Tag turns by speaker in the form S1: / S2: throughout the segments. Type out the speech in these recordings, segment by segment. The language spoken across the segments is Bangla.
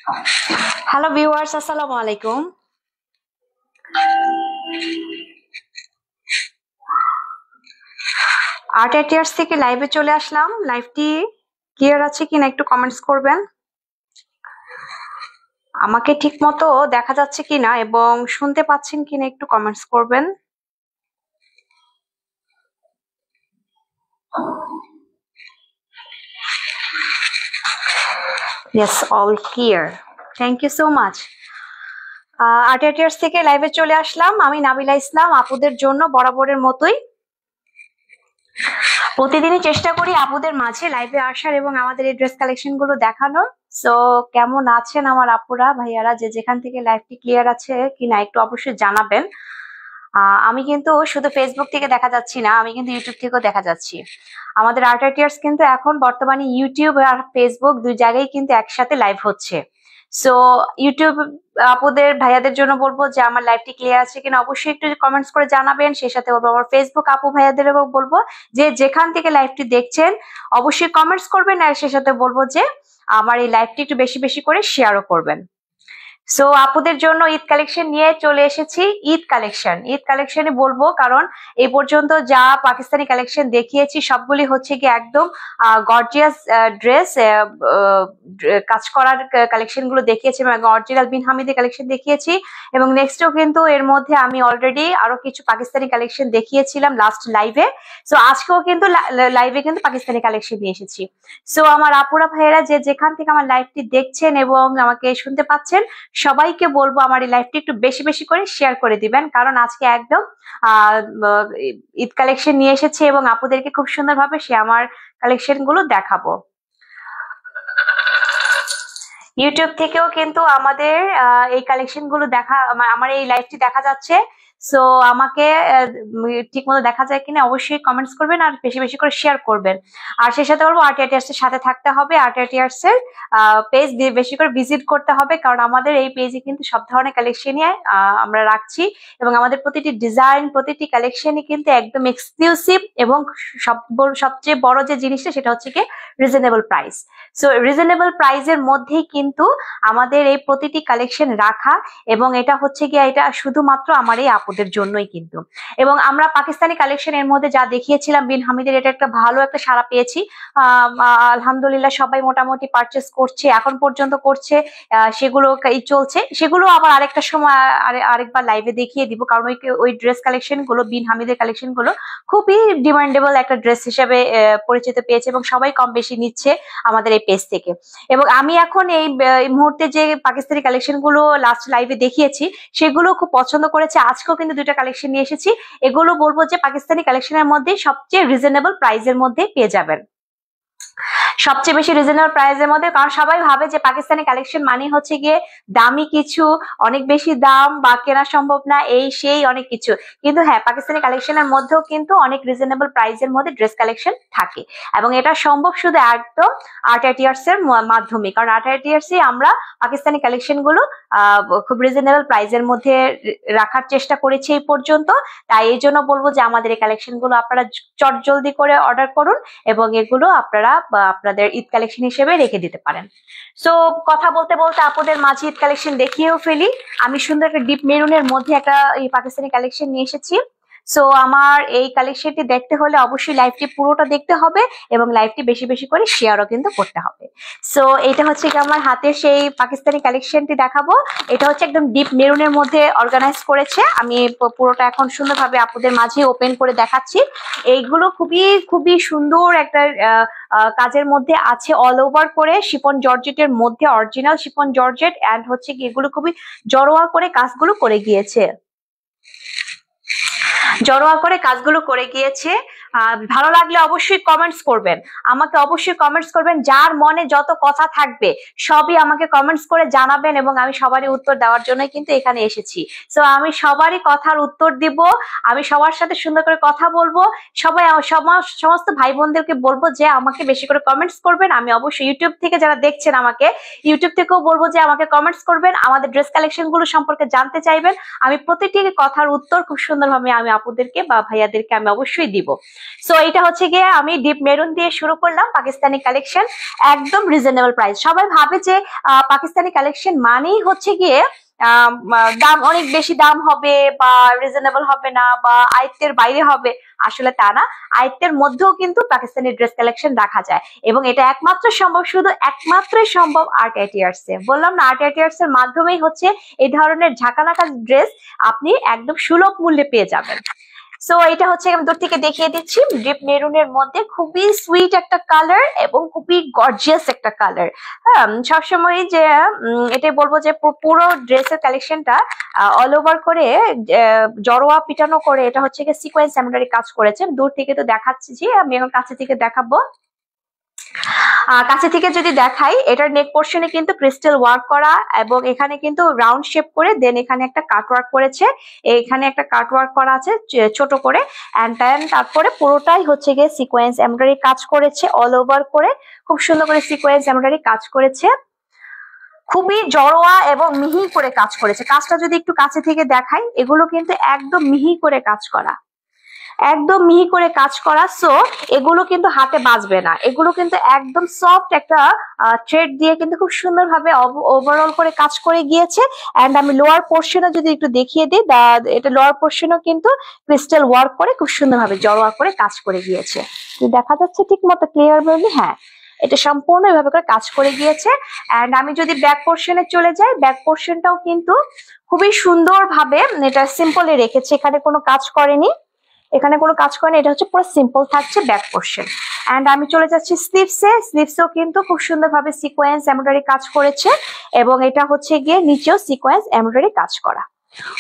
S1: হ্যালো ভিউয়ার্স, আসসালামু আলাইকুম। আর্ট অ্যাটিয়ার্স থেকে লাইভে চলে আসলাম। লাইভটি ক্লিয়ার আছে কিনা একটু কমেন্টস করবেন। আমাকে ঠিক মতো দেখা যাচ্ছে কিনা এবং শুনতে পাচ্ছেন কিনা একটু কমেন্টস করবেন। Yes, all clear. Thank you so much. Art অ্যাটিয়ার্স থেকে লাইভে চলে আসলাম। আমি নাবিলা ইসলাম, আপুদের জন্য বরাবরের মতোই প্রতিদিনই চেষ্টা করি আপুদের মাঝে লাইভে আসার এবং আমাদের এই ড্রেস কালেকশন গুলো দেখানোর। সো কেমন আছেন আমার আপুরা ভাইয়ারা, যে যেখান থেকে লাইভটি ক্লিয়ার আছে কিনা একটু অবশ্যই জানাবেন। আমি কিন্তু শুধু ফেসবুক থেকে দেখা যাচ্ছি না, আমি কিন্তু ইউটিউব থেকেও দেখা যাচ্ছি। আমাদের আর্ট অ্যাটিয়ার্স কিন্তু এখন বর্তমানে ইউটিউব আর ফেসবুক দুই জায়গায় কিন্তু একসাথে লাইভ হচ্ছে। সো ইউটিউব আপুদের ভাইয়াদের জন্য বলবো যে আমার লাইভটি ক্লিয়ার আছে কিনা অবশ্যই একটু কমেন্টস করে জানাবেন। সেই সাথে বলবো আমার ফেসবুক আপু ভাইয়াদেরও বলবো যে যেখান থেকে লাইভটি দেখছেন অবশ্যই কমেন্টস করবেন, আর সেই সাথে বলবো যে আমার এই লাইভটি একটু বেশি বেশি করে শেয়ারও করবেন। সো আপুদের জন্য ঈদ কালেকশন নিয়ে চলে এসেছি। ঈদ কালেকশনই বলবো, কারণ এই পর্যন্ত যা পাকিস্তানি কালেকশন দেখিয়েছি সবগুলি হচ্ছে কি একদম গর্জিয়াস ড্রেস, কাজ করার কালেকশন গুলো দেখিয়েছি এবং অরিজিনাল বিন হামিদের কালেকশন দেখিয়েছি। এবং নেক্সটও কিন্তু এর মধ্যে আমি অলরেডি আরো কিছু পাকিস্তানি কালেকশন দেখিয়েছিলাম লাস্ট লাইভে। সো আজকেও কিন্তু লাইভে কিন্তু পাকিস্তানি কালেকশন নিয়ে এসেছি। সো আমার আপুরা ভাইয়েরা যে যেখান থেকে আমার লাইভটি দেখছেন এবং আমাকে শুনতে পাচ্ছেন, সবাইকে বলবো আমার এই লাইভটি একটু বেশি বেশি করে শেয়ার করে দিবেন, কারণ আজকে একদম ঈদ কালেকশন নিয়ে এসেছি এবং আপুদেরকে খুব সুন্দরভাবে সে আমার কালেকশন গুলো দেখাবো। ইউটিউব থেকেও কিন্তু আমাদের এই কালেকশন গুলো দেখা, আমার এই লাইভটি দেখা যাচ্ছে। সো আমাকে ঠিক মতো দেখা যায় কিনা অবশ্যই কমেন্টস করবেন আর বেশি বেশি করে শেয়ার করবেন। আর সেই সাথে বলবো আর্ট অ্যাটিয়ার্স এর সাথে থাকতে হবে, আর্ট অ্যাটিয়ার্স এর পেজ দিয়ে বেশি করে ভিজিট করতে হবে, কারণ আমাদের এই পেজে কিন্তু সব ধরনের কালেকশনই আমরা রাখছি এবং আমাদের প্রতিটি ডিজাইন প্রতিটি কালেকশনই কিন্তু একদম এক্সক্লুসিভ এবং সবচেয়ে বড় যে জিনিসটা সেটা হচ্ছে কি রিজনেবল প্রাইস। সো রিজনেবল প্রাইসের মধ্যেই কিন্তু আমাদের এই প্রতিটি কালেকশন রাখা, এবং এটা হচ্ছে গিয়ে এটা শুধুমাত্র আমার এই আপুদের জন্যই কিন্তু। এবং আমরা পাকিস্তানি কালেকশন এর মধ্যে যা দেখিয়েছিলাম বিন হামিদের, এটা একটা ভালো একটা সাড়া পেয়েছি। আলহামদুলিল্লাহ সবাই মোটামুটি পারচেস করছে, এখন পর্যন্ত করছে। সেগুলো চলছে, সেগুলো আবার আরেকটা সময় আরেকবার লাইভে দেখিয়ে দিব, কারণ ওই ড্রেস কালেকশন গুলো বিন হামিদের কালেকশন গুলো খুবই ডিমান্ডেবল একটা ড্রেস হিসেবে পরিচিত পেয়েছে এবং সবাই কম বেশি নিচ্ছে আমাদের এই পেজ থেকে। এবং আমি এখন এই মুহূর্তে যে পাকিস্তানি কালেকশন গুলো লাস্ট লাইভে দেখিয়েছি সেগুলো খুব পছন্দ করেছে। আজকেও কিন্তু দুইটা কালেকশন নিয়ে এসেছি, এগুলো বলবো যে পাকিস্তানি কালেকশনের মধ্যে সবচেয়ে রিজনেবল প্রাইসের মধ্যে পেয়ে যাবেন, সবচেয়ে বেশি রিজনেবল প্রাইসের মধ্যে। কারণ সবাই ভাবে যে পাকিস্তানি কালেকশন মানে হচ্ছে গিয়ে দামি কিছু, অনেক বেশি দাম বা কেনা সম্ভব না, এই সেই অনেক কিছু। কিন্তু হ্যাঁ, পাকিস্তানি কালেকশনের মধ্যেও কিন্তু অনেক রিজনেবল প্রাইসের মধ্যে ড্রেস কালেকশন থাকে, এবং এটা সম্ভব শুধু একদম আর্ট অ্যাটিয়ার্স এর মাধ্যমে, কারণ আর্ট অ্যাটিয়ার্স আমরা পাকিস্তানি কালেকশন গুলো খুব রিজনেবল প্রাইসের মধ্যে রাখার চেষ্টা করেছি এই পর্যন্ত। তাই এই জন্য বলবো যে আমাদের এই কালেকশন গুলো আপনারা চট জলদি করে অর্ডার করুন এবং এগুলো আপনারা আপনাদের ঈদ কালেকশন হিসেবে রেখে দিতে পারেন। সো কথা বলতে বলতে আপনাদের মাঝে ঈদ কালেকশন দেখিয়েও ফেলি। আমি সুন্দর একটা ডিপ মেরুনের মধ্যে একটা এই পাকিস্তানি কালেকশন নিয়ে এসেছি। সো আমার এই কালেকশনটি দেখতে হলে অবশ্যই লাইভটি পুরোটা দেখতে হবে এবং লাইভটি বেশি বেশি করে শেয়ারও কিন্তু করতে হবে। সো এটা হচ্ছে কি আমার হাতে সেই পাকিস্তানি কালেকশনটি দেখাবো। এটা হচ্ছে একদম ডিপ মেরুনের মধ্যে অর্গানাইজ করেছে, আমি পুরোটা এখন সুন্দরভাবে আপনাদের মাঝে ওপেন করে দেখাচ্ছি। এইগুলো খুবই খুবই সুন্দর একটা কাজের মধ্যে আছে, অল ওভার করে শিফন জর্জেটের মধ্যে, অরিজিনাল শিফন জর্জেট, এন্ড হচ্ছে কি এগুলো খুবই জড়োয়া করে কাজগুলো করে গিয়েছে, জড়োয়া করে কাজগুলো করে গিয়েছে। ভালো লাগলে অবশ্যই কমেন্টস করবেন, আমাকে অবশ্যই কমেন্টস করবেন, যার মনে যত কথা থাকবে সবই আমাকে কমেন্টস করে জানাবেন এবং আমি সবারই উত্তর দেওয়ার জন্যই কিন্তু এখানে এসেছি। সো আমি সবারই কথার উত্তর দিব, আমি সবার সাথে সুন্দর করে কথা বলবো। সবাই সমস্ত ভাই বোনদেরকে বলবো যে আমাকে বেশি করে কমেন্টস করবেন। আমি অবশ্যই ইউটিউব থেকে যারা দেখছেন আমাকে, ইউটিউব থেকেও বলবো যে আমাকে কমেন্টস করবেন, আমাদের ড্রেস কালেকশন গুলো সম্পর্কে জানতে চাইবেন। আমি প্রতিটি কথার উত্তর খুব সুন্দরভাবে আমি আপুদেরকে বা ভাইয়াদেরকে আমি অবশ্যই দিব। সো এটা হচ্ছে গিয়ে আমি ডিপ মেরুন দিয়ে শুরু করলাম পাকিস্তানি কালেকশন, একদম রিজনেবল প্রাইস। সবাই ভাবে যে পাকিস্তানি কালেকশন মানেই হচ্ছে গিয়ে দাম অনেক বেশি দাম হবে বা রিজনেবল হবে না বা আয়ত্তের বাইরে হবে, আসলে তা না। আয়ত্তের মধ্যেও কিন্তু পাকিস্তানি ড্রেস কালেকশন রাখা যায় এবং এটা একমাত্র সম্ভব, শুধু একমাত্রই সম্ভব আর্ট অ্যাটিয়ার্স এ। বললাম না, আর্ট অ্যাটিয়ার্স এর মাধ্যমেই হচ্ছে এই ধরনের ঝাঁকানাকা ড্রেস আপনি একদম সুলভ মূল্যে পেয়ে যাবেন। সো এটা হচ্ছে আমি দূর থেকে দেখিয়ে দিচ্ছি, ডিপ মেরুনের মধ্যে খুবই সুইট একটা কালার এবং খুবই গর্জিয়াস একটা কালার। হ্যাঁ, সবসময় যে এটাই বলবো যে পুরো ড্রেসের কালেকশনটা অল ওভার করে জড়োয়া পিটানো করে এটা হচ্ছে কি সিকোয়েন্স এমব্রয়ডারি কাজ করেছেন। দূর থেকে তো দেখাচ্ছি, যে আমি এখন কাছে থেকে দেখাবো। কাছে থেকে যদি দেখাই, এটার নেক পোর্শনে কিন্তু ক্রিস্টাল ওয়ার্ক করা এবং এখানে কিন্তু রাউন্ড শেপ করে দেন এখানে একটা কাট ওয়ার্ক করেছে, এখানে একটা কাট ওয়ার্ক করা আছে ছোট করে, এন্ড দেন তারপরে পুরোটাই হচ্ছে গিয়ে সিকোয়েন্স এমব্রয়ডারি কাজ করেছে অল ওভার করে, খুব সুন্দর করে সিকোয়েন্স এমব্রয়ডারি কাজ করেছে, খুবই জড়োয়া এবং মিহি করে কাজ করেছে। কাজটা যদি একটু কাছে থেকে দেখাই, এগুলো কিন্তু একদম মিহি করে কাজ করা, একদম মিহি করে কাজ করা। সো এগুলো কিন্তু হাতে বাজবে না, এগুলো কিন্তু একদম সফট একটা থ্রেড দিয়ে কিন্তু খুব সুন্দরভাবে ওভারঅল করে কাজ করে গিয়েছে। এন্ড আমি লোয়ার পোর্শনও যদি একটু দেখিয়ে দিই, এটা লোয়ার পোর্শনও কিন্তু ক্রিস্টাল ওয়ার্ক করে খুব সুন্দরভাবে জড়োয়া করে কাজ করে গিয়েছে। দেখা যাচ্ছে ঠিক মতো ক্লিয়ার ভাবে? হ্যাঁ, এটা সম্পূর্ণ এভাবে করে কাজ করে গিয়েছে। এন্ড আমি যদি ব্যাক পোর্শনে চলে যাই, ব্যাক পোর্শনটাও কিন্তু খুবই সুন্দরভাবে এটা সিম্পলি রেখেছে, এখানে কোনো কাজ করেনি, এখানে কোনো কাজ করেনি, এটা হচ্ছে পুরো সিম্পল থাকছে ব্যাক পোর্শন। এন্ড আমি চলে যাচ্ছি স্লিভসে, স্লিভসেও কিন্তু খুব সুন্দরভাবে সিকোয়েন্স এমব্রয়ডারি কাজ করেছে এবং এটা হচ্ছে গিয়ে নিচেও সিকোয়েন্স এমব্রয়ডারি কাজ করা,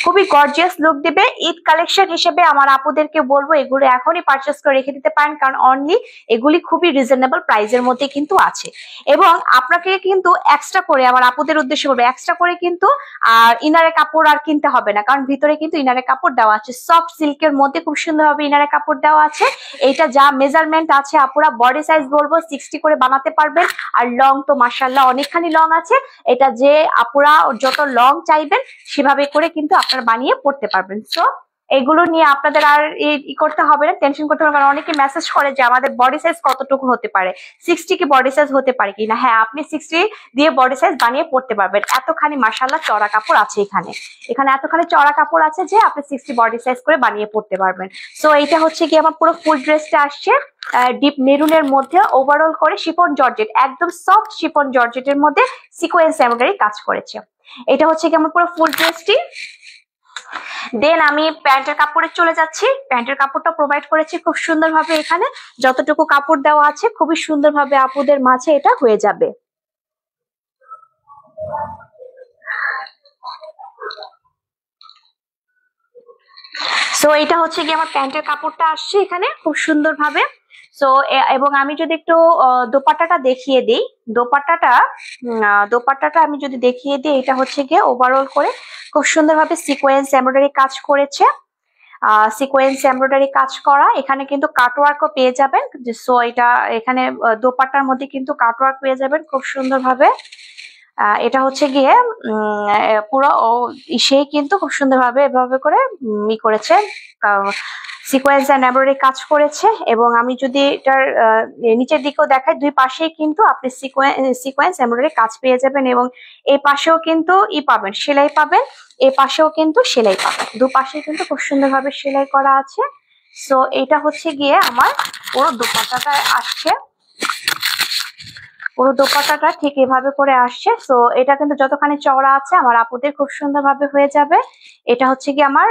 S1: খুবই গর্জিয়াস লুক দিবে। ঈদ কালেকশন হিসেবে আমার আপুদেরকে বলবো এগুলো এখনই পারচেস করে রেখে দিতে পারেন, কারণ অনলি এগুলি খুবই রিজনেবল প্রাইসের মধ্যে কিন্তু আছে। এবং আপনাকে কিন্তু এক্সট্রা করে, আমার আপুদের উদ্দেশ্যে বলবো, এক্সট্রা করে কিন্তু ইনারে কাপড় আর কিনতে হবে না, কারণ ভিতরে কিন্তু ইনারে কাপড় দেওয়া আছে, সফট সিল্কের মধ্যে খুব সুন্দরভাবে ইনারে কাপড় দেওয়া আছে। এইটা যা মেজারমেন্ট আছে আপুরা, বডি সাইজ বলবো 60 করে বানাতে পারবেন। আর লং তো মাশাআল্লাহ অনেকখানি লং আছে, এটা যে আপুরা যত লং চাইবেন সেভাবে করে কিন্তু আপনারা বানিয়ে পড়তে পারবেন। সো এগুলো নিয়ে আপনাদের আর ই করতে হবে না, টেনশন করতে হবে না। অনেকে মেসেজ করে যে আমাদের বডি সাইজ কতটুকু হতে পারে, 60 কি বডি সাইজ হতে পারে কিনা। হ্যাঁ, আপনি 60 দিয়ে বডি সাইজ বানিয়ে পড়তে পারবেন। এতখানি মাশাআল্লাহ চড়া কাপড় আছে এখানে, এখানে এতখানি চড়া কাপড় আছে যে আপনি 60 বডি সাইজ করে বানিয়ে পড়তে পারবেন। সো এইটা হচ্ছে কি আমার পুরো ফুল ড্রেসটা আসছে ডিপ মেরুনের মধ্যে ওভারঅল করে শিফন জর্জেট, একদম সফট শিফন জর্জেটের মধ্যে সিকোয়েন্স এমব্রয়ডারি কাজ করেছে। এটা হচ্ছে কি আমার পুরো ফুল ড্রেসটি। দেন আমি প্যান্টের কাপড়ে চলে যাচ্ছি। প্যান্টের কাপড়টা প্রোভাইড করেছি খুব সুন্দরভাবে, এখানে যতটুকু কাপড় দেওয়া আছে খুবই সুন্দরভাবে আপুদের মাঝে এটা হয়ে যাবে। সো এটা হচ্ছে কি আমার প্যান্টের কাপড়টা আসছে এখানে খুব সুন্দরভাবে। সো এবং আমি যদি একটু দোপাট্টাটা দেখিয়ে দিই, দোপাট্টাটা আমি যদি দেখিয়ে দিই, এটা হচ্ছে গিয়ে ওভারঅল করে খুব সুন্দরভাবে সিকোয়েন্স এমব্রয়ডারি কাজ করেছে, সিকোয়েন্স এমব্রয়ডারি কাজ করা। এখানে কিন্তু কাটওয়ার্কও পেয়ে যাবেন। সো এটা এখানে দোপাট্টার মধ্যে কিন্তু কাটওয়ার্ক পেয়ে যাবেন খুব সুন্দরভাবে। এটা হচ্ছে গিয়ে পুরো সে কিন্তু খুব সুন্দরভাবে এভাবে করে করেছে, সিকোয়েন্স এন্ড এমব্রয়ডারি কাজ করেছে। এবং আমি যদি এটার নিচের দিকেও দেখাই, দুই পাশেই কিন্তু আপনি সিকোয়েন্স এমব্রয়ডারি কাজ পেয়ে যাবেন এবং এই পাশেও কিন্তু পাবেন, সেলাই পাবেন, এই পাশেও কিন্তু সেলাই পাবেন, দুপাশে কিন্তু খুব সুন্দরভাবে সেলাই করা আছে। সো এটা হচ্ছে গিয়ে আমার পুরো দোপাট্টাটা আসছে, পুরো দোপাট্টাটা ঠিক এভাবে করে আসছে। সো এটা কিন্তু যতখানি চওড়া আছে আমার আপুদের খুব সুন্দরভাবে হয়ে যাবে। এটা হচ্ছে কি আমার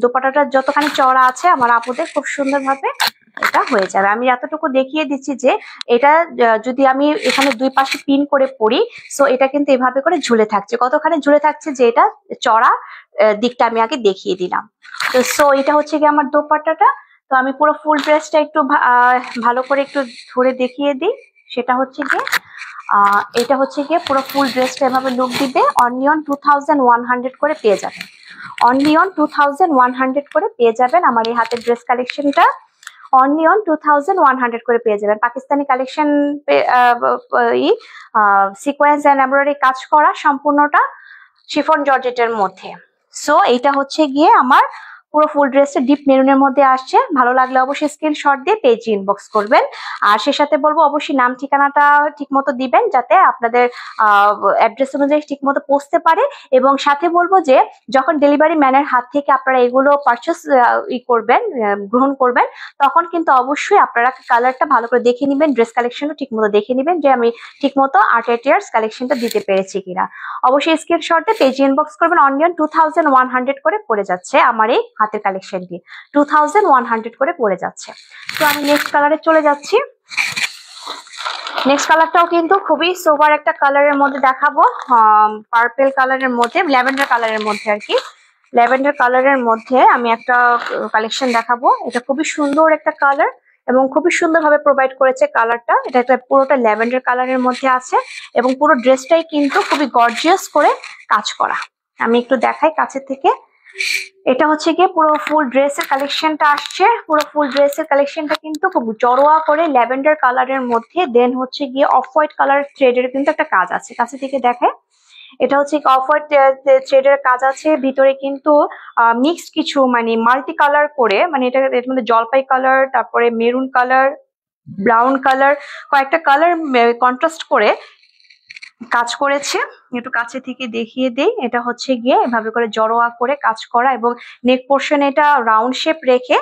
S1: দোপাট্টাটা যতখানি চওড়া আছে আমার আপুদের খুব সুন্দরভাবে এটা হয়ে যাবে। আমি এতটুকু দেখিয়ে দিচ্ছি যে এটা যদি আমি এখানে দুই পাশে পিন করে পরি, সো এটা কিন্তু এভাবে করে ঝুলে থাকছে, কতখানি ঝুলে থাকছে যে এটা চওড়া দিকটা আমি আগে দেখিয়ে দিলাম। তো সো এটা হচ্ছে কি আমার দোপাট্টাটা। তো আমি পুরো ফুল ড্রেসটা একটু ভালো করে একটু ধরে দেখিয়ে দিই। সেটা হচ্ছে গিয়ে এটা হচ্ছে গিয়ে পুরো ফুল ড্রেসটা এভাবে লুক দিবে। অনলি অন 2100 করে পেয়ে যাবেন, অনলি অন 2100 করে পেয়ে যাবেন আমার এই হাতের ড্রেস কালেকশনটা, অনলি অন 2100 করে পেয়ে যাবেন। Pakistani collection sequence and embroidery কাজ করা সম্পূর্ণটা শিফন জর্জেটের মধ্যে। সো এইটা হচ্ছে গিয়ে আমার পুরো ফুল ড্রেসটা ডিপ মেরুনের মধ্যে আসছে। ভালো লাগলে অবশ্যই স্ক্রিনশট দিয়ে পেজে ইনবক্স করবেন। আর সে সাথে বলবো অবশ্যই নাম ঠিকানাটা ঠিক মতো দিবেন, যাতে আপনাদের অ্যাড্রেস অনুযায়ী ঠিক মতো পৌঁছতে পারে। এবং সাথে বলবো যে যখন ডেলিভারি ম্যানের হাত থেকে আপনারা এগুলো পারচেস করবেন, গ্রহণ করবেন, তখন কিন্তু অবশ্যই আপনারা কালারটা ভালো করে দেখে নেবেন, ড্রেস কালেকশনও ঠিক মতো দেখে নেবেন যে আমি ঠিক মতো আর্ট ইয়ার্স কালেকশনটা দিতে পেরেছি কিনা। অবশ্যই স্ক্রিনশটে পেজে ইনবক্স করবেন। অনিয়ন 2100 করে পড়ে যাচ্ছে আমার এই হাতের কালেকশনটি, 2100 করে পড়ে যাচ্ছে। তো আমি নেক্সট কালারে চলে যাচ্ছি। নেক্সট কালারটাও কিন্তু খুবই সোবার একটা কালারের মধ্যে দেখাবো, পার্পেল কালারের মধ্যে, ল্যাভেন্ডার কালারের মধ্যে আর কি। ল্যাভেন্ডার কালারের মধ্যে আমি একটা কালেকশন দেখাবো। এটা খুবই সুন্দর একটা কালার এবং খুবই সুন্দরভাবে প্রোভাইড করেছে কালারটা। এটা একটা পুরোটা ল্যাভেন্ডার কালারের মধ্যে আছে এবং পুরো ড্রেসটাই কিন্তু খুবই গর্জিয়াস করে কাজ করা। আমি একটু দেখাই কাছে থেকে। এটা হচ্ছে গিয়ে পুরো ফুল ড্রেসের কালেকশনটা আসছে। পুরো ফুল ড্রেসের কালেকশনটা কিন্তু খুব জড়োয়া করে ল্যাভেন্ডার কালারের মধ্যে, দেন হচ্ছে গিয়ে অফ হোয়াইট কালার থ্রেডের কিন্তু একটা কাজ আছে। কাছে থেকে দেখে এটা হচ্ছে অফ হোয়াইট থ্রেডের কাজ আছে। ভিতরে কিন্তু মিক্সড কিছু মানে মাল্টি কালার করে, মানে এটা এর মধ্যে জলপাই কালার, তারপরে মেরুন কালার, ব্রাউন কালার, কয়েকটা কালার কন্ট্রাস্ট করে কাজ করেছে। একটু কাছে থেকে দেখিয়ে দেই। এটা হচ্ছে গিয়ে এভাবে করে জড়োয়া করে কাজ করা এবং নেক পোর্শন এটা রাউন্ড শেপ রেখে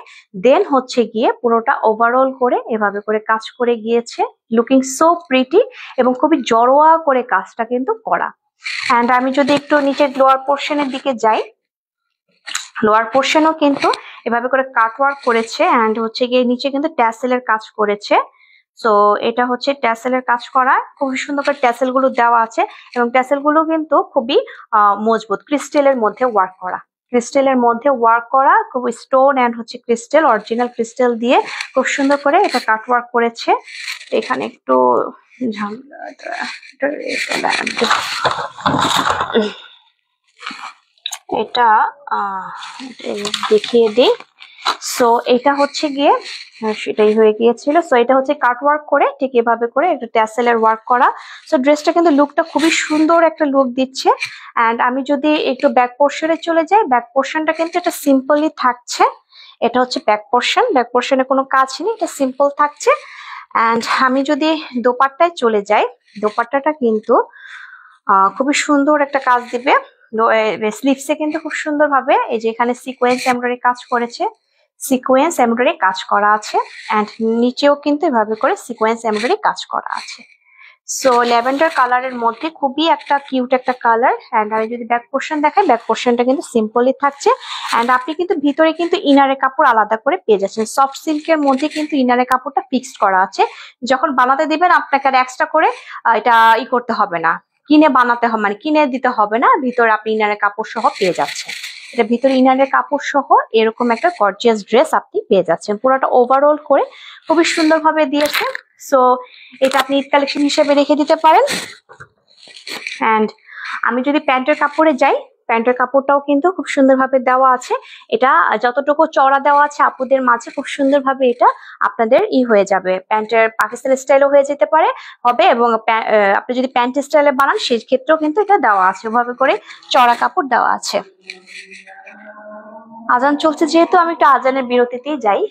S1: দেন হচ্ছে গিয়ে পুরোটা ওভারঅল করে এভাবে করে কাজ করে গিয়েছে। লুকিং সো প্রিটি এবং খুবই জড়োয়া করে কাজটা কিন্তু করা। অ্যান্ড আমি যদি একটু নিচের লোয়ার পোর্শনের দিকে যাই, লোয়ার পোর্শনও কিন্তু এভাবে করে কাটওয়ার্ক করেছে অ্যান্ড হচ্ছে গিয়ে নিচে কিন্তু ট্যাসেলের কাজ করেছে। সো এটা হচ্ছে ট্যাসেলের কাজ করা, খুবই সুন্দর করে ট্যাসেল গুলো দেওয়া আছে এবং ট্যাসেল গুলো কিন্তু খুবই মজবুত, ক্রিস্টেলের মধ্যে ওয়ার্ক করা। ক্রিস্টেলের মধ্যে ওয়ার্ক করা, খুব স্টোন অ্যান্ড হচ্ছে ক্রিস্টেল, অরিজিনাল ক্রিস্টেল দিয়ে খুব সুন্দর করে এটা কাটওয়ার্ক করেছে। এখানে একটু এটা দেখিয়ে দিই। সো এটা হচ্ছে গিয়ে সেটাই হয়ে গিয়েছিল। সো এটা হচ্ছে কাট ওয়ার্ক করে ঠিক এভাবে করে একটা ট্যাসেলের ওয়ার্ক করা। সো ড্রেসটা কিন্তু লুকটা খুবই সুন্দর একটা লুক দিচ্ছে। অ্যান্ড আমি যদি একটু ব্যাক পোর্শনে চলে যাই, ব্যাক পোর্শনটা কিন্তু এটা সিম্পলি থাকছে। এটা হচ্ছে ব্যাক পোর্শন, ব্যাক পোর্শনে কোনো কাজ নেই, এটা সিম্পল থাকছে। অ্যান্ড আমি যদি দোপাট্টায় চলে যাই, দোপাট্টাটা কিন্তু খুবই সুন্দর একটা কাজ দিবে। স্লিভসে কিন্তু খুব সুন্দর ভাবে এই যে এখানে সিকোয়েন্স এমব্রয়ডারি কাজ করেছে, সিকোয়েন্স এমব্রয়ডারি কাজ করা আছে অ্যান্ড নিচেও কিন্তু এভাবে করে সিকোয়েন্স এমব্রয়ডারি কাজ করা আছে। সো ল্যাভেন্ডার কালারের মধ্যে খুবই একটা কিউট একটা কালার। অ্যান্ড আমি যদি ব্যাক পোর্শন দেখাই, ব্যাক পোর্শনটা কিন্তু সিম্পলি থাকছে অ্যান্ড আপনি কিন্তু ভিতরে কিন্তু ইনারের কাপড় আলাদা করে পেয়ে যাচ্ছেন। সফট সিল্কের মধ্যে কিন্তু ইনারের কাপড়টা ফিক্সড করা আছে। যখন বানাতে দিবেন আপনাকে আর এক্সট্রা করে এটা করতে হবে না, কিনে বানাতে হবে, মানে কিনে দিতে হবে না, ভিতরে আপনি ইনারের কাপড় সহ পেয়ে যাচ্ছেন। এটা ভিতরে ইনারের কাপড় সহ এরকম একটা গর্জিয়াস ড্রেস আপনি পেয়ে যাচ্ছেন। পুরোটা ওভারঅল করে খুবই সুন্দরভাবে দিয়েছে। সো এটা আপনি ঈদ কালেকশন হিসেবে রেখে দিতে পারেন। অ্যান্ড আমি যদি প্যান্টের কাপড়ে যাই, প্যান্টের কাপড়টাও কিন্তু খুব সুন্দরভাবে দেওয়া আছে। এটা যতটুকু চওড়া দেওয়া আছে আপুদের মাঝে খুব সুন্দরভাবে এটা আপনাদের হয়ে যাবে, প্যান্টের পাকিস্তানি স্টাইলও হয়ে যেতে পারে হবে এবং আপনি যদি প্যান্ট স্টাইলে বানান সেই ক্ষেত্রেও কিন্তু এটা দেওয়া আছে, ওভাবে করে চওড়া কাপড় দেওয়া আছে। আজান চলছে যেহেতু আমি একটু আজানের বিরতিতেই যাই।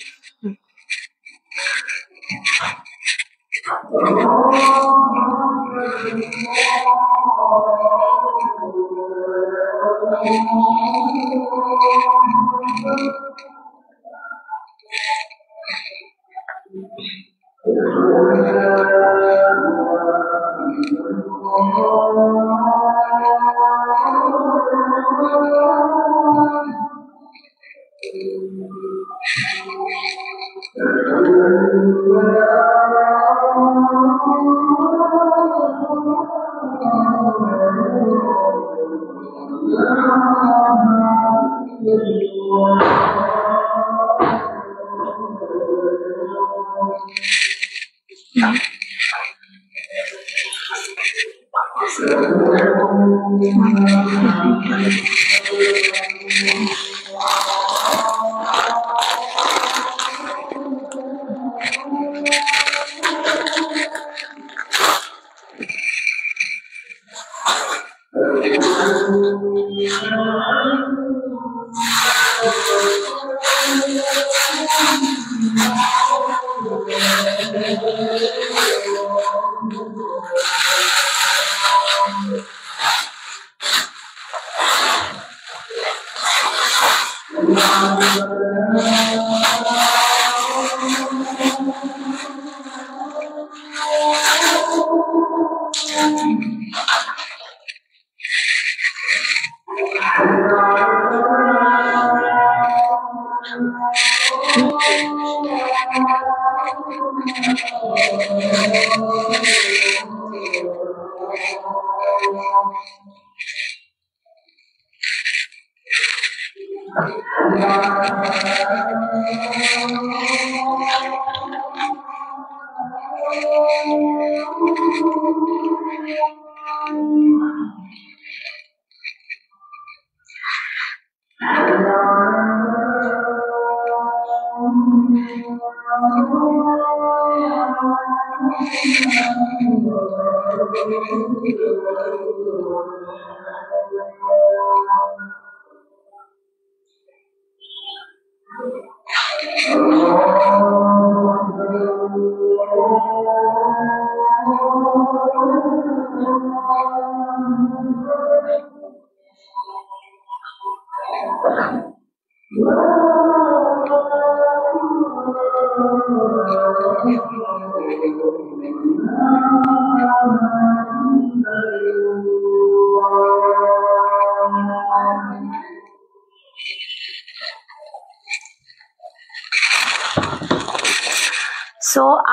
S1: সো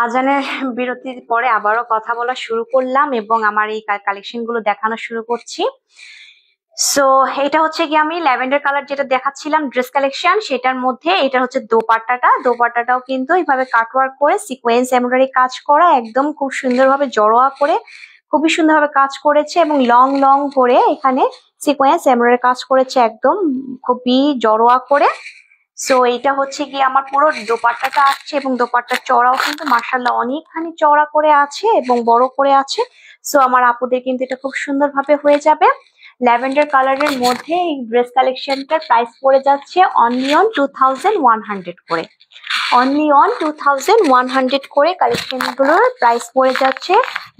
S1: আজানের বিরতির পরে আবারও কথা বলা শুরু করলাম এবং আমার এই কালেকশন গুলো দেখানো শুরু করছি। সো এটা হচ্ছে কি আমি ল্যাভেন্ডার কালার যেটা দেখাচ্ছিলাম ড্রেস কালেকশন, সেটার মধ্যে এটা হচ্ছে দোপাট্টাটাও কিন্তু এইভাবে কাটওয়ার্ক করে সিকোয়েন্স এমব্রয়ডারি কাজ করা, একদম খুব সুন্দরভাবে জড়োয়া করে খুবই সুন্দরভাবে কাজ করেছে এবং লং লং করে এখানে সিকোয়েন্স এমব্রয়ডারি কাজ করেছে একদম খুবই জড়োয়া করে। সো এটা হচ্ছে কি আমার পুরো দোপাট্টাটা আসছে এবং দোপাট্টার চওড়াও কিন্তু মাশাআল্লাহ অনেকখানি চওড়া করে আছে এবং বড় করে আছে। সো আমার আপুদের কিন্তু এটা খুব সুন্দরভাবে হয়ে যাবে। ল্যাভেন্ডার কালারের মধ্যে এই ড্রেস কালেকশনটার প্রাইস পড়ে যাচ্ছে অনলি অন 2100 করে, অনলি অন 2100 করে কালেকশন গুলোর প্রাইস পড়ে যাচ্ছে।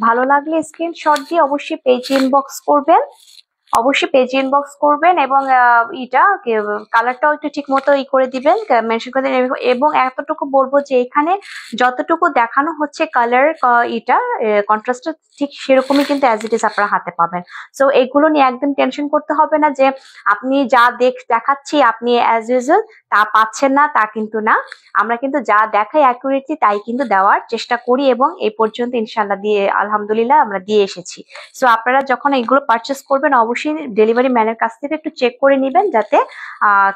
S1: ভালো লাগলে স্ক্রিনশট দিয়ে অবশ্যই পেজ ইনবক্স করবেন, অবশ্যই পেজ ইনবক্স করবেন এবং এটা কালারটাও একটু ঠিক মতো করে দিবেন, মেনশন করে দিবেন। এবং এতটুকু বলবো যে এখানে যতটুকু দেখানো হচ্ছে কালার এটা কন্ট্রাস্টটা ঠিক সেরকমই কিন্তু অ্যাজ ইট ইজ আপনারা হাতে পাবেন। সো এগুলো নিয়ে একদম টেনশন করতে হবে না যে আপনি যা দেখাচ্ছি আপনি অ্যাজ ইউজুয়াল তা পাচ্ছেন না, তা কিন্তু না। আমরা কিন্তু যা দেখাই অ্যাকুরেটলি তাই কিন্তু দেওয়ার চেষ্টা করি এবং এই পর্যন্ত ইনশাল্লাহ দিয়ে আলহামদুলিল্লাহ আমরা দিয়ে এসেছি। সো আপনারা যখন এগুলো পারচেস করবেন অবশ্যই ডেলিভারি ম্যানের কাছ থেকে একটু চেক করে নেবেন যাতে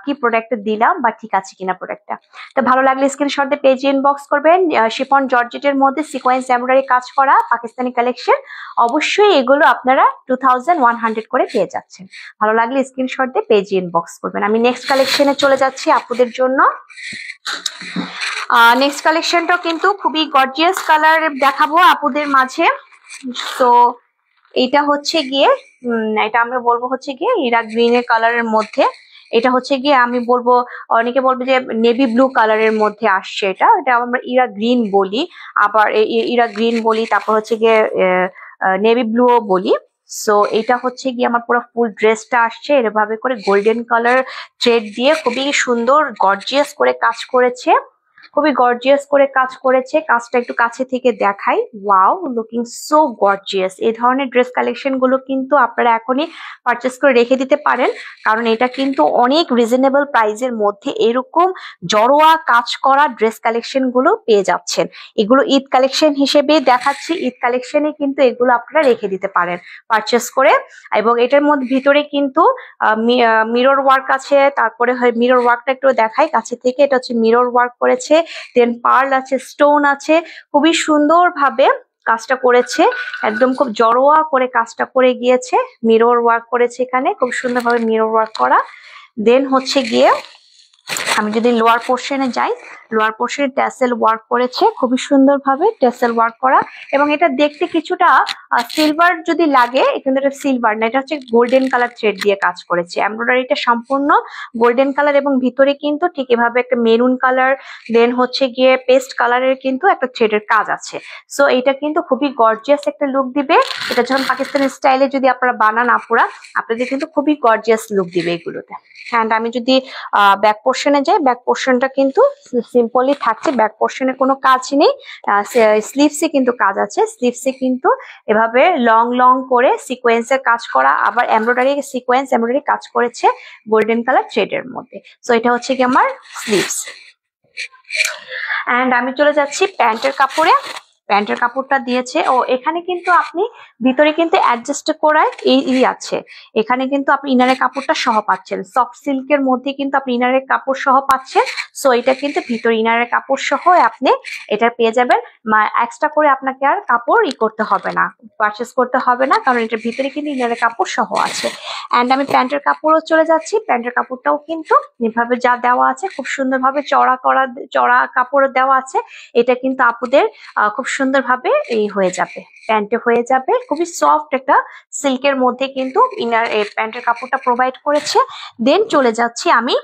S1: কি প্রোডাক্টটা দিলাম বা ঠিক আছে কিনা প্রোডাক্টটা। তো ভালো লাগলে স্ক্রিনশট দিয়ে পেজ ইনবক্স করবেন। শিফন জর্জেটের মধ্যে সিকোয়েন্স এমব্রয়ডারি কাজ করা পাকিস্তানি কালেকশন, অবশ্যই এগুলো আপনারা 2100 করে পেয়ে যাচ্ছেন। ভালো লাগলে স্ক্রিনশট দিয়ে পেজ ইনবক্স করবেন। আমি নেক্সট কালেকশনে চলে যাচ্ছি আপুদের জন্য। নেক্সট কালেকশনটাও কিন্তু খুবই গর্জিয়াস কালার দেখাবো আপুদের মাঝে। তো এটা হচ্ছে গিয়ে এটা আমরা বলবো হচ্ছে গিয়ে ইরা গ্রিনের কালারের মধ্যে, এটা হচ্ছে গিয়ে আমি বলবো অনেকে বলবে যে নেভি ব্লু কালারের মধ্যে আসছে, এটা এটা আমরা ইরা গ্রিন বলি, আবার ইরা গ্রিন বলি, তারপর হচ্ছে গিয়ে নেভি ব্লুও বলি। সো এটা হচ্ছে গিয়ে আমার পুরো ফুল ড্রেসটা আসছে এভাবে করে গোল্ডেন কালার থ্রেড দিয়ে খুবই সুন্দর গর্জিয়াস করে কাজ করেছে, খুবই গর্জিয়াস করে কাজ করেছে। কাজটা একটু কাছে থেকে দেখাই, ওয়াও লুকিং সো গর্জিয়াস। এই ধরনের ড্রেস কালেকশন গুলো কিন্তু আপনারা এখনই পারচেস করে রেখে দিতে পারেন, কারণ এটা কিন্তু অনেক রিজনেবল প্রাইসের মধ্যে এরকম জড়োয়া কাজ করা ড্রেস কালেকশন গুলো পেয়ে যাচ্ছেন। এগুলো ঈদ কালেকশন হিসেবে দেখাচ্ছি, ঈদ কালেকশনে কিন্তু এগুলো আপনারা রেখে দিতে পারেন পারচেস করে। এবং এটার মধ্যে ভিতরে কিন্তু মিরর ওয়ার্ক আছে, তারপরে মিরর ওয়ার্কটা একটু দেখাই কাছে থেকে, এটা হচ্ছে মিরর ওয়ার্ক করেছে, দেন পার্ল আছে, স্টোন আছে, খুবই সুন্দর ভাবে কাজটা করেছে, একদম খুব জড়োয়া করে কাজটা করে গিয়েছে, মিরর ওয়ার্ক করেছে এখানে খুব সুন্দরভাবে মিরর ওয়ার্ক করা। দেন হচ্ছে গিয়ে আমি যদি লোয়ার পোর্শনে যাই, লোয়ার পোর্শনে ট্যাসেল ওয়ার্ক করেছে খুবই সুন্দরভাবে ট্যাসেল ওয়ার্ক করা, এবং এটা দেখতে কিছুটা সিলভার যদি লাগে, এখানে এটা সিলভার না, এটা হচ্ছে গোল্ডেন কালার থ্রেড দিয়ে কাজ করেছে। এমব্রয়ডারিটা সম্পূর্ণ গোল্ডেন কালার এবং ভিতরে কিন্তু ঠিক এভাবে একটা মেরুন কালার, দেন হচ্ছে গিয়ে পেস্ট কালারের কিন্তু একটা থ্রেডের কাজ আছে। সো এটা কিন্তু খুবই গর্জিয়াস একটা লুক দিবে, এটা যখন পাকিস্তানি স্টাইলে যদি আপনারা বানান আপুরা, আপনাদের কিন্তু খুবই গর্জিয়াস লুক দিবে এগুলোতে। অ্যান্ড আমি যদি ব্যাক পোর্শনে যাই, ব্যাক পোর্শনটা কিন্তু সিম্পলি থাকছে, ব্যাক পোর্শনে কোনো কাজ নেই, স্লিভসে কিন্তু কাজ আছে, স্লিভসে কিন্তু এভাবে লং লং করে সিকোয়েন্সের কাজ করা, আবার এমব্রয়ডারি সিকোয়েন্স এমব্রয়ডারি কাজ করেছে গোল্ডেন কালার থ্রেডের মধ্যে। সো এটা হচ্ছে কি আমার স্লিভস। এন্ড আমি চলে যাচ্ছি প্যান্টের কাপড়ে। প্যান্টের কাপড়টা দিয়েছে ও এখানে কিন্তু আপনি ভিতরে কিন্তু অ্যাডজাস্ট করার এই আছে। এখানে কিন্তু আপনি ইনারের কাপড়টা সহ পাচ্ছেন, সফট সিল্কের মধ্যে কিন্তু আপনি ইনারের কাপড় সহ পাচ্ছেন। সো এটা কিন্তু ভিতরে ইনারের কাপড় সহ আপনি এটা পেয়ে যাবেন। এক্সট্রা করে আপনাকে আর কাপড় করতে হবে না, পারচেস করতে হবে না, কারণ এটার ভিতরে কিন্তু ইনারের কাপড় সহ আছে। এন্ড আমি প্যান্টের কাপড়ও চলে যাচ্ছি। প্যান্টের কাপড়টাও কিন্তু এভাবে যা দেওয়া আছে খুব সুন্দরভাবে চড়া কাপড় দেওয়া আছে। এটা কিন্তু আপুদের খুব সুন্দরভাবে হয়ে যাবে, প্যান্টে হয়ে যাবে। খুবই সফট একটা সিল্কের মধ্যে কিন্তু ইনার প্যান্টের কাপড়টা প্রোভাইড করেছে। দেন চলে যাচ্ছি আমি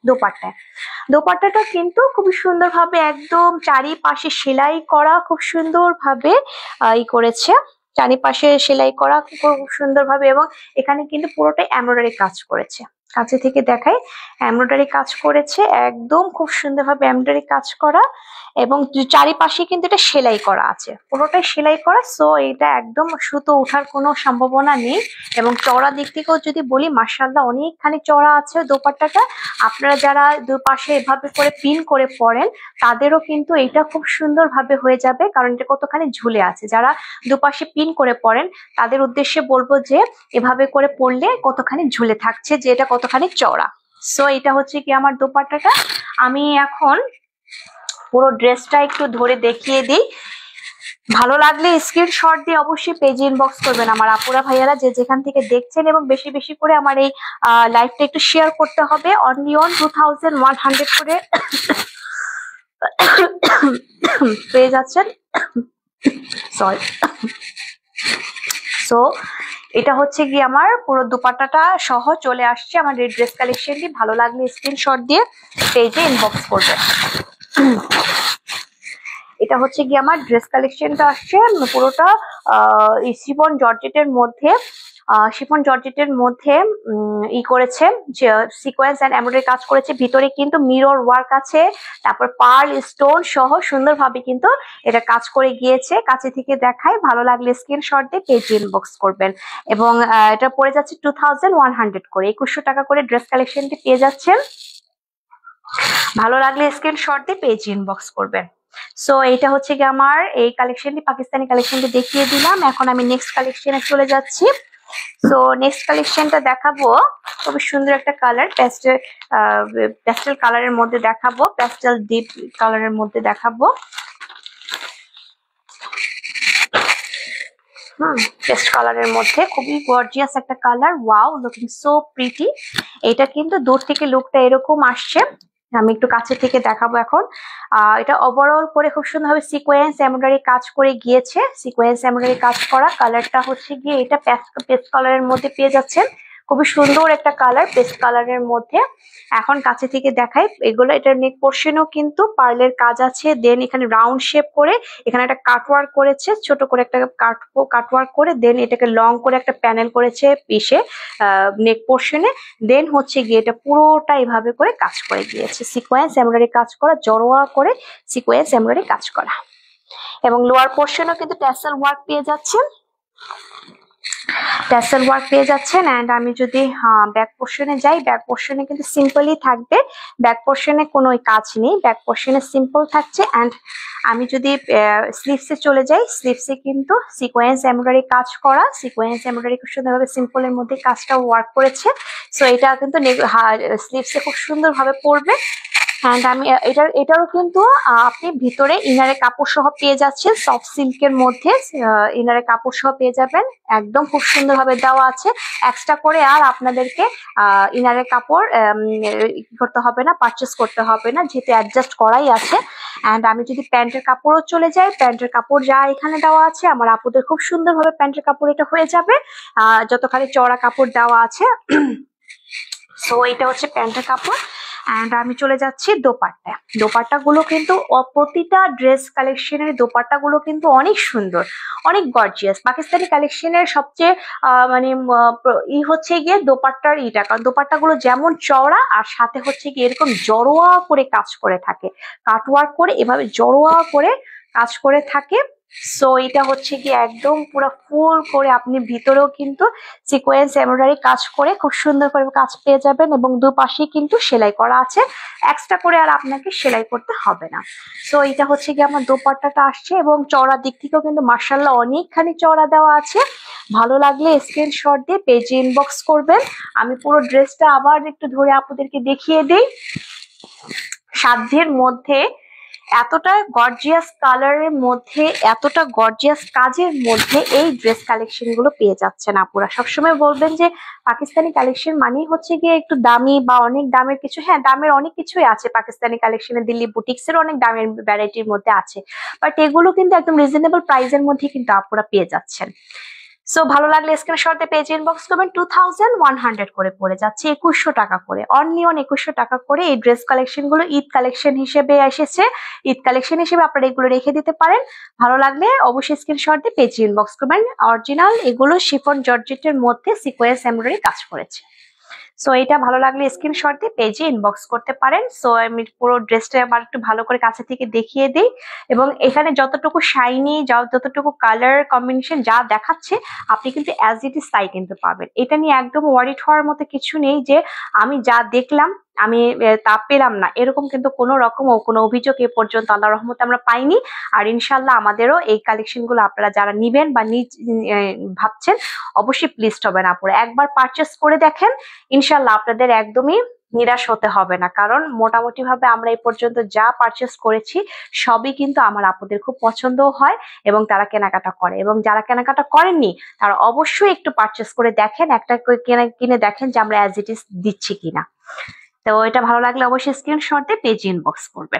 S1: দোপাট্টায়। দোপাট্টাটা কিন্তু খুবই সুন্দরভাবে একদম চারিপাশে সেলাই করা, খুব সুন্দরভাবে করেছে, চারিপাশে সেলাই করা খুব সুন্দরভাবে, এবং এখানে কিন্তু পুরোটাই এমব্রয়ডারি কাজ করেছে। কাছে থেকে দেখাই, এমব্রয়ডারি কাজ করেছে একদম খুব সুন্দরভাবে এমব্রয়ডারি কাজ করা, এবং চারিপাশে কিন্তু এটা সেলাই করা আছে, পুরোটাই সেলাই করা। সো এটা একদম সুতো ওঠার কোনো সম্ভাবনা নেই। এবং চওড়া দিক থেকেও যদি বলি, মাশাআল্লাহ অনেকখানি চওড়া আছে দোপাট্টাটা। আপনারা যারা দুপাশে এভাবে করে পিন করে পরেন তাদেরও কিন্তু এটা খুব সুন্দরভাবে হয়ে যাবে, কারণ এটা কতখানি ঝুলে আছে। যারা দুপাশে পিন করে পরেন তাদের উদ্দেশ্যে বলবো যে এভাবে করে পরলে কতখানি ঝুলে থাকছে, যে এটা কতখানি চওড়া। সো এটা হচ্ছে কি আমার দোপাট্টাটা। আমি এখন পুরো ড্রেসটা একটু ধরে দেখিয়ে দিই। ভালো লাগলে স্ক্রিনশট দিয়ে অবশ্যই পেজে ইনবক্স করবেন আমার আপুরা ভাইয়ারা, যে যেখান থেকে দেখছেন, এবং বেশি বেশি করে আমার এই লাইভটা একটু শেয়ার করতে হবে। অনলি অন 2100 করে পেয়ে যাচ্ছেন। সরি। সো এটা হচ্ছে কি আমার পুরো দুপাট্টাটা সহ চলে আসছে আমার এই ড্রেস কালেকশনটি। ভালো লাগলে স্ক্রিনশট দিয়ে পেজে ইনবক্স করবেন। এটা হচ্ছে কি আমার ড্রেস কালেকশনটা আসছে পুরোটা শিফন জর্জেটের মধ্যে। শিফন জর্জেটের মধ্যে করেছে যে সিকোয়েন্স এন্ড এমব্রয়ডারি কাজ করেছে। ভিতরে কিন্তু মিরর ওয়ার্ক আছে, তারপর পার্ল স্টোন সহ সুন্দরভাবে কিন্তু এটা কাজ করে গিয়েছে। কাছে থেকে দেখায়, ভালো লাগলে স্ক্রিনশট দিয়ে পেজ ইনবক্স করবেন। এবং এটা পড়ে যাচ্ছে 2100 করে, 2100 টাকা করে ড্রেস কালেকশনটি পেয়ে যাচ্ছেন। ভালো লাগলে স্ক্রিনশট দিয়ে পেজ ইনবক্স করবেন। সো এটা হচ্ছে কি আমার এই কালেকশনটি, পাকিস্তানি কালেকশনটি দেখিয়ে দিলাম। এখন আমি নেক্সট কালেকশনে চলে যাচ্ছি। সো নেক্সট কালেকশনটা দেখাবো খুবই সুন্দর একটা কালার, প্যাস্টেল কালারের মধ্যে দেখাবো, প্যাস্টেল ডিপ কালারের মধ্যে দেখাবো। পেস্ট কালারের মধ্যে খুবই গর্জিয়াস একটা colour. Wow, looking so pretty. এটা কিন্তু দূর থেকে লুকটা এরকম আসছে, আমি একটু কাছে থেকে দেখাবো এখন। এটা ওভারঅল করে খুব সুন্দরভাবে সিকোয়েন্স এমব্রয়ডারি কাজ করে গিয়েছে। সিকোয়েন্স এমব্রয়ডারি কাজ করা, কালারটা হচ্ছে গিয়ে এটা পেস্ট কালারের মধ্যে পেয়ে যাচ্ছেন। খুবই সুন্দর একটা কালার পেস্ট কালারের মধ্যে। এখন কাছে থেকে দেখাই এগুলো, এটার নেক পোর্শনেও কিন্তু পার্লের কাজ আছে। দেন এখানে রাউন্ড শেপ করে এখানে একটা কাটওয়ার্ক করেছে, ছোট করে একটা কাটওয়ার্ক করে, দেন এটাকে লং করে একটা প্যানেল করেছে পিসে নেক পোর্শনে। দেন হচ্ছে গিয়ে এটা পুরোটা এভাবে করে কাজ করে গিয়েছে, সিকোয়েন্স এমব্রয়ডারি কাজ করা, জড়োয়া করে সিকোয়েন্স এমব্রয়ডারি কাজ করা। এবং লোয়ার পোর্শনেও কিন্তু ট্যাসেল ওয়ার্ক পেয়ে যাচ্ছেন, ট্যাসেল ওয়ার্ক পেয়ে যাচ্ছেন। এন্ড আমি যদি ব্যাক পোর্শনে যাই, ব্যাক পোর্শনে কিন্তু সিম্পলই থাকবে, ব্যাক পোর্শনে কোনো কাজ নেই, ব্যাক পোর্শনে সিম্পল থাকছে। এন্ড আমি যদি স্লিভসে চলে যাই, স্লিভসে কিন্তু সিকোয়েন্স এমব্রয়ডারি কাজ করা, সিকোয়েন্স এমব্রয়ডারি খুব সুন্দরভাবে সিম্পলের মধ্যে কাজটা ওয়ার্ক করেছে। সো এটা কিন্তু স্লিভসে খুব সুন্দরভাবে পড়বে। এন্ড আমি এটারও কিন্তু আপনি ভিতরে ইনারে কাপড় সহ পেয়ে যাচ্ছেন, সফট সিল্কের মধ্যে ইনারে কাপড় সহ পেয়ে যাবেন। একদম খুব সুন্দরভাবে দেওয়া আছে, এক্সট্রা করে আর আপনাদেরকে ইনারের কাপড় করতে হবে না, পারচেস করতে হবে না, যেহেতু অ্যাডজাস্ট করাই আছে। এন্ড আমি যদি প্যান্টের কাপড়ও চলে যাই, প্যান্টের কাপড় যা এখানে দেওয়া আছে আমার আপুদের খুব সুন্দরভাবে প্যান্টের কাপড় এটা হয়ে যাবে, যতখানি চওড়া কাপড় দেওয়া আছে। সো এটা হচ্ছে প্যান্টের কাপড়। এন্ড আমি চলে যাচ্ছি দোপাট্টা। দোপাট্টা গুলো কিন্তু প্রতিটা ড্রেস কালেকশনের দোপাট্টা গুলো কিন্তু অনেক সুন্দর, অনেক গর্জিয়াস। পাকিস্তানি কালেকশনের সবচেয়ে মানে হচ্ছে গিয়ে দোপাট্টার কারণ দোপাট্টা গুলো যেমন চওড়া আর সাথে হচ্ছে গিয়ে এরকম জড়োয়া করে কাজ করে থাকে, কাটওয়ার্ক করে এভাবে জড়োয়া করে কাজ করে থাকে। সো এটা হচ্ছে কি একদম পুরো ফুল করে আপনি ভিতরেও কিন্তু সিকোয়েন্স এমব্রয়ডারি কাজ করে খুব সুন্দর করে কাজ পেয়ে যাবেন, এবং দুপাশেই কিন্তু সেলাই করা আছে, এক্সট্রা করে আর আপনাকে সেলাই করতে হবে না। সো এটা হচ্ছে কি আমার দোপাট্টাটা আসছে, এবং চওড়ার দিক থেকেও কিন্তু মার্শাল্লাহ অনেকখানি চওড়া দেওয়া আছে। ভালো লাগলে স্ক্রিনশট দিয়ে পেজে ইনবক্স করবেন। আমি পুরো ড্রেসটা আবার একটু ধরে আপনাদেরকে দেখিয়ে দিই। সাধ্যের মধ্যে এতটা গর্জিয়াস কালারের মধ্যে, এতটা গর্জিয়াস কাজের মধ্যে এই ড্রেস কালেকশন গুলো পেয়ে যাচ্ছেন আপুরা। সবসময় বলবেন যে পাকিস্তানি কালেকশন মানেই হচ্ছে গিয়ে একটু দামি বা অনেক দামের কিছু। হ্যাঁ, দামের অনেক কিছুই আছে পাকিস্তানি কালেকশনে, দিল্লি বুটিক্স এর অনেক দামের ভ্যারাইটির মধ্যে আছে, বাট এগুলো কিন্তু একদম রিজনেবল প্রাইসের মধ্যে কিন্তু আপুরা পেয়ে যাচ্ছেন। সো ভালো লাগলে স্ক্রিনশট দিয়ে পেজ ইনবক্স করবেন। 2100 করে পড়ে যাচ্ছে, 2100 টাকা করে, অনলি অন 2100 টাকা করে। এই ড্রেস কালেকশন গুলো ঈদ কালেকশন হিসেবে এসেছে, ঈদ কালেকশন হিসেবে আপনারা এগুলো রেখে দিতে পারেন। ভালো লাগলে অবশ্যই স্ক্রিনশট দিয়ে পেজ ইনবক্স করবেন। অরিজিনাল এগুলো শিফন জর্জেটের মধ্যে সিকোয়েন্স এমব্রয়ডারি কাজ করেছে। সো এটা ভালো লাগলে স্ক্রিনশট দিয়ে পেজে ইনবক্স করতে পারেন। সো আমি পুরো ড্রেসটা আবার একটু ভালো করে কাছে থেকে দেখিয়ে দিই, এবং এখানে যতটুকু শাইনি, যতটুকু কালার কম্বিনেশন যা দেখাচ্ছে আপনি কিন্তু অ্যাজ ইট ইজ তাই কিন্তু পাবেন। এটা নিয়ে একদম ওয়ারিড হওয়ার মতো কিছু নেই যে আমি যা দেখলাম আমি তা পেলাম না, এরকম কিন্তু কোনো রকম কোনো অভিযোগ এ পর্যন্ত আল্লাহর রহমতে আমরা পাইনি। আর ইনশাল্লাহ আমাদেরও এই কালেকশন গুলো আপনারা যারা নিবেন বা ভাবছেন অবশ্যই প্লিজড হবেন আপুরা। একবার পারচেস করে দেখেন, ইনশাল্লাহ আপনাদের একদমই নিরাশ হতে হবে না, কারণ মোটামুটি ভাবে আমরা এই পর্যন্ত যা পারচেস করেছি সবই কিন্তু আমার আপুদের খুব পছন্দও হয় এবং তারা কেনাকাটা করে। এবং যারা কেনাকাটা করেননি তারা অবশ্যই একটু পারচেস করে দেখেন, একটা কিনে দেখেন যে আমরা অ্যাজ ইট ইজ দিচ্ছি কিনা। তো এটা ভালো লাগলে অবশ্যই স্ক্রিনশট দিয়ে পেজ ইনবক্স করবে।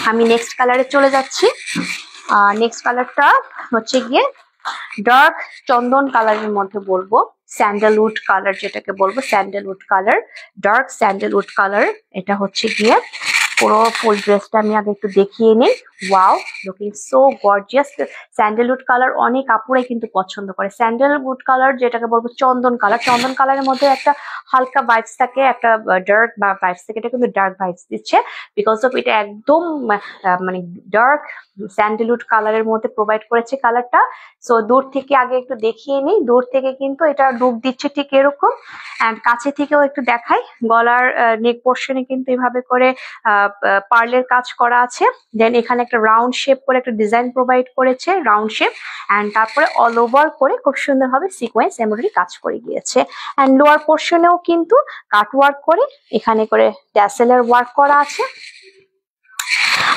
S1: আমি নেক্সট কালারে চলে যাচ্ছি। নেক্সট কালারটা হচ্ছে গিয়ে ডার্ক চন্দন কালারের মধ্যে বলবো, স্যান্ডেলউড কালার যেটাকে বলবো, sandalwood colour, dark sandalwood colour. এটা হচ্ছে গিয়ে পুরো ফুল ড্রেসটা আমি আগে একটু দেখিয়ে নিই। Wow, looking so gorgeous. Sandalwood colour অনেক আপুরাই কিন্তু পছন্দ করে। স্যান্ডেলউড কালার যেটাকে বলবো চন্দন কালার, চন্দন কালারের মধ্যে একটা হালকা ভাইবস থাকে, একটা ডার্ক বা ভাইবস থাকে, এটা কিন্তু ডার্ক ভাইবস দিচ্ছে বিকজ অফ এটা একদম মানে ডার্ক স্যান্ডেলউড কালারের মধ্যে প্রোভাইড করেছে কালারটা। সো দূর থেকে আগে একটু দেখিয়ে নিই, দূর থেকে কিন্তু এটা লুক দিচ্ছে ঠিক এরকম, অ্যান্ড কাছে থেকেও একটু দেখাই। গলার নেক পোর্শনে কিন্তু এভাবে করে পার্লের কাজ করা আছে, দেন এখানে একটা রাউন্ড শেপ করে একটা ডিজাইন প্রোভাইড করেছে, রাউন্ড শেপ, অ্যান্ড তারপরে অল ওভার করে খুব সুন্দরভাবে সিকোয়েন্স এমব্রয়ডারি কাজ করে গিয়েছে। অ্যান্ড লোয়ার পোর্শনেও কিন্তু কাট ওয়ার্ক করে এখানে করে ট্যাসেলের ওয়ার্ক করা আছে।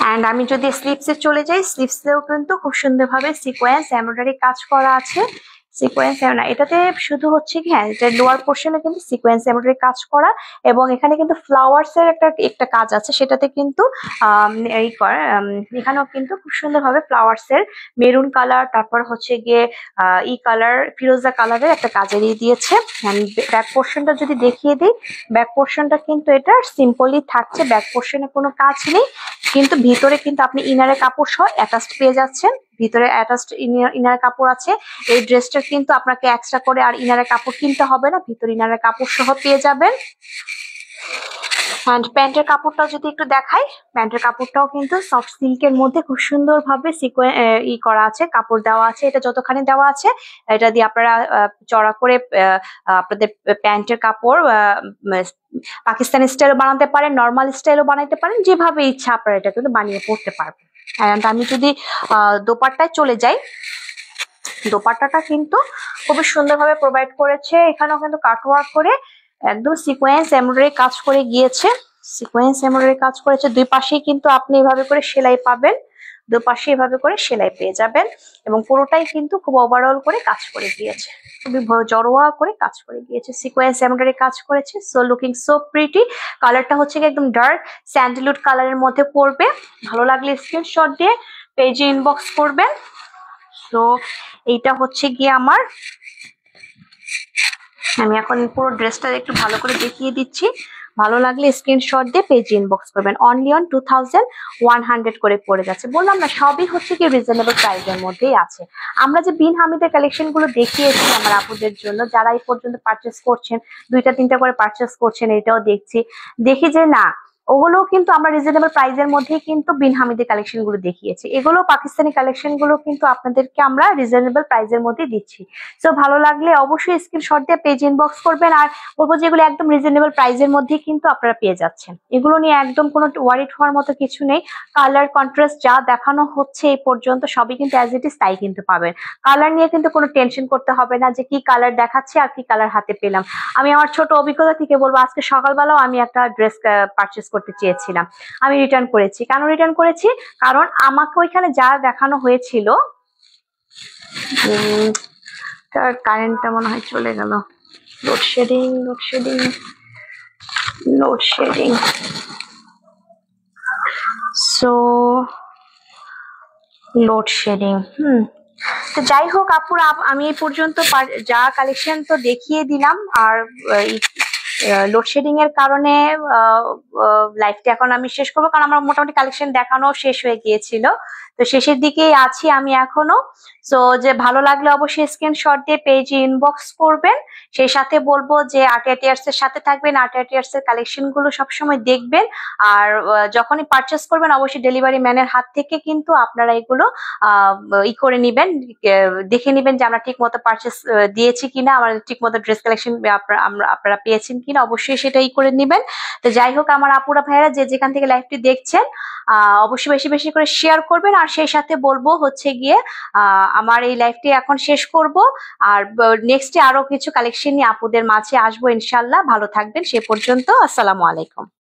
S1: অ্যান্ড আমি যদি স্লিভসে চলে যাই, স্লিভসেও কিন্তু খুব সুন্দরভাবে সিকোয়েন্স এমব্রয়ডারি কাজ করা আছে। সিকোয়েন্স না, এটাতে শুধু হচ্ছে কি, হ্যাঁ এটা লোয়ার পোর্শনে কিন্তু সিকোয়েন্স এমব্রয়ডারি কাজ করা, এবং এখানে কিন্তু ফ্লাওয়ার্স এর একটা কাজ আছে, সেটাতে কিন্তু এখানেও কিন্তু খুব সুন্দরভাবে ফ্লাওয়ার্স এর মেরুন কালার, তারপর হচ্ছে গিয়ে কালার, ফিরোজা কালারের একটা কাজেরই দিয়েছে। ব্যাক পোর্শনটা যদি দেখিয়ে দিই, ব্যাক পোর্শনটা কিন্তু এটা সিম্পলি থাকছে, ব্যাক পোর্শনে কোনো কাজ নেই, কিন্তু ভিতরে কিন্তু আপনি ইনারের কাপড় সহ অ্যাটাচড পেয়ে যাচ্ছেন। ভিতরে অ্যাটাচড ইনার কাপড় আছে। এই ড্রেসটা কিন্তু আপনাকে এক্সট্রা করে আর ইনারের কাপড় কিনতে হবে না, ভিতরে ইনারের কাপড় সহ পেয়ে যাবেন। অ্যান্ড প্যান্টের কাপড়টাও যদি একটু দেখাই, প্যান্টের কাপড়টাও কিন্তু সফট সিল্কের মধ্যে খুব সুন্দরভাবে করা আছে, কাপড় দেওয়া আছে। এটা যতখানি দেওয়া আছে এটা দিয়ে আপনারা চড়া করে আপনাদের প্যান্টের কাপড় পাকিস্তানি স্টাইলও বানাতে পারেন, নর্মাল স্টাইলও বানাইতে পারেন, যেভাবে ইচ্ছা আপনারা এটা কিন্তু বানিয়ে পড়তে পারবেন। অ্যান্ড আমি যদি দোপাট্টায় চলে যাই, দোপাট্টাটা কিন্তু খুবই সুন্দরভাবে প্রোভাইড করেছে, এখানেও কিন্তু কাটওয়ার্ক করে একদম সিকোয়েন্স এমব্রয়ডারি কাজ করে গিয়েছে, সিকোয়েন্স এমব্রয়ডারি কাজ করেছে। দুই পাশেই কিন্তু আপনি এভাবে করে সেলাই পাবেন, দুই পাশে এভাবে করে সেলাই পেয়ে যাবেন, এবং পুরোটাই কিন্তু খুব ওভারঅল করে কাজ করে গিয়েছে, খুবই জড়োয়া করে কাজ করে গিয়েছে, সিকোয়েন্স এমব্রয়ডারি কাজ করেছে। So looking so pretty. কালারটা হচ্ছে একদম ডার্ক স্যান্ডেলউড কালারের মধ্যে পড়বে। ভালো লাগলে স্ক্রিনশট দিয়ে পেজে ইনবক্স করবেন। তো এইটা হচ্ছে গিয়ে আমার, আমি এখন পুরো ড্রেসটা একটু ভালো করে দেখিয়ে দিচ্ছি। ভালো লাগলে স্ক্রিনশট দিয়ে পেজে ইনবক্স করবেন। অনলি অন 2100 করে পড়ে যাচ্ছে। বললাম না, সবই হচ্ছে কি রিজনেবল প্রাইসের মধ্যেই আছে। আমরা যে বিন হামিদের কালেকশন গুলো দেখিয়েছি আমার আপুদের জন্য, যারা এই পর্যন্ত পারচেস করছেন, 2টা 3টা করে পারচেস করছেন, এটাও দেখছি, দেখি যে না ওগুলো কিন্তু আমরা রিজনেবল প্রাইসের মধ্যেই কিন্তু বিন হামিদের কালেকশন গুলো দেখিয়েছি। এগুলো পাকিস্তানি কালেকশন গুলো কিন্তু আপনাদেরকে আমরা রিজনেবল প্রাইসের মধ্যে দিচ্ছি। সো ভালো লাগলে অবশ্যই স্ক্রিনশট দিয়ে পেজ ইনবক্স করবেন। আর বলবো যে এগুলো একদম রিজনেবল প্রাইসের মধ্যেই কিন্তু আপনারা পেয়ে যাচ্ছেন। এগুলো নিয়ে একদম কোনো ওয়ারিড হওয়ার মতো কিছু নেই। কালার কন্ট্রাস্ট যা দেখানো হচ্ছে এই পর্যন্ত সবই কিন্তু অ্যাজ ইট ইজ তাই কিন্তু পাবেন। কালার নিয়ে কিন্তু কোনো টেনশন করতে হবে না যে কি কালার দেখাচ্ছে আর কি কালার হাতে পেলাম। আমি আমার ছোট অভিজ্ঞতা থেকে বলবো, আজকে সকালবেলাও আমি একটা ড্রেস পারচেস করতে চেয়েছিলাম, আমি রিটার্ন করেছি। কেন রিটার্ন করেছি? কারণ আমাকে ওইখানে যা দেখানো হয়েছিল, তার কারেন্টটা মনে হয় চলে গেল। Load shedding load shedding load shedding so load shedding তো যাই হোক আপুরা, আমি এই পর্যন্ত যা কালেকশন তো দেখিয়ে দিলাম। আর লোডশেডিং এর কারণে লাইভটা এখন আমি শেষ করবো, কারণ আমার মোটামুটি কালেকশন দেখানো শেষ হয়ে গিয়েছিল। তো শেষের দিকেই আছি আমি এখনো। সো যে ভালো লাগলে অবশ্যই স্ক্রিনশট দিয়ে পেজে ইনবক্স করবেন। সেই সাথে বলবো যে আর্টিয়ার্স এর সাথে থাকবেন, আর্টিয়ার্স এর কালেকশন গুলো সবসময় দেখবেন। আর যখনই পারচেস করবেন অবশ্যই ডেলিভারি ম্যানের হাত থেকে কিন্তু আপনারা এগুলো ই করে নিবেন, দেখে নিবেন যে আমরা ঠিক মতো পারচেস দিয়েছি কিনা, আমাদের ঠিক মতো ড্রেস কালেকশন আপনারা পেয়েছেন কিনা, অবশ্যই সেটাই করে নিবেন। তো যাই হোক আমার আপুরা ভাইয়েরা যে যেখান থেকে লাইভটি দেখছেন অবশ্যই বেশি বেশি করে শেয়ার করবেন। আর সেই সাথে বলবো হচ্ছে গিয়ে আমার এই লাইভটি এখন শেষ করব। আর নেক্সটে আরো কিছু কালেকশন নিয়ে আপুদের মাঝে আসবো ইনশাল্লাহ। ভালো থাকবেন সে পর্যন্ত। আসসালামু আলাইকুম।